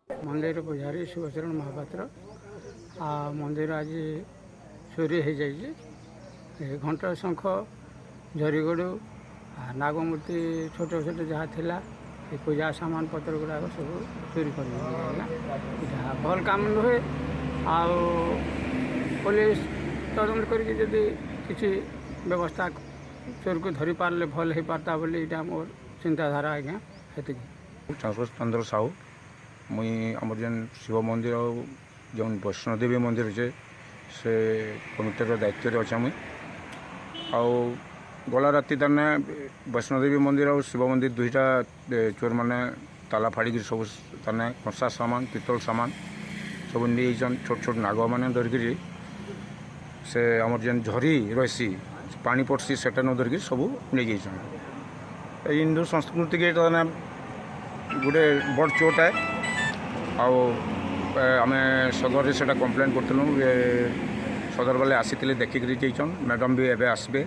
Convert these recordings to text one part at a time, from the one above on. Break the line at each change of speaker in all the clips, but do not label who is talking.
मंदिर पुजारी शिवचरण महापात्र मंदिर आज चोरी हो जाइए घंटा शंख झरीगड़ नागमूर्ति छोट छोट जहाँ थिला पूजा सामान पत्र गुड़ाक सब चोरी कर भल काम नुहे आ पुलिस तदंत करके जदि किसी व्यवस्था चोर को धरी पारे भल हो पारता बोली मोर चिंताधारा आज्ञा हेतु
संतोष चंद्र साहू मुई आम जेन शिव मंदिर जो वैष्णोदेवी मंदिर अच्छे से कमिटर दायित्व अच्छे मुई गला राति ताने वैष्णोदेवी मंदिर और शिव मंदिर दुईटा चोर मैंने ताला फाड़ी सब ताने कंसा सामान पितल सामान सब नहीं छोट छोट नाग मैंने धरिकी से आमर जेन झरी रही पानी पड़सी से धरिकी सब नहीं जाइए हिंदू संस्कृति के गोटे बड़ चोट है आम सदर से कम्प्लेन करूँ सदर वाले आसी देखिक जाइछन मैडम भी एवं आसबे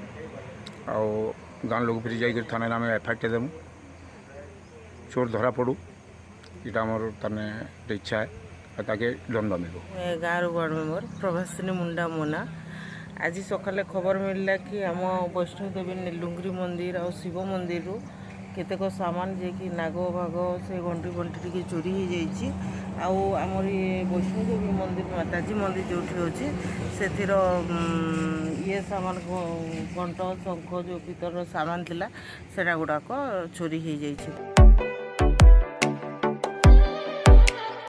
गाँ लोग फिर जाकर थाना आम एफआईआर देमु चोर धरा पड़ू यहाँ आमर ताने इच्छा है ताके दंड मिल
गाँव वार्ड मेम्बर प्रभासिनी मुंडा मोना आज सकाले खबर मिलला कि आम वैष्णोदेवी नीलुंगरी मंदिर और शिव मंदिर केतेक सामान जे कि नाग भाग से घंटी घंटी टी चोरी हो जाइए आमर ये वैष्णोदेवी मंदिर माताजी मंदिर जो अच्छे से ये सामान घंट शंख जो पितर सामान थिला सेटा गुड़ाक चोरी हो जाइए।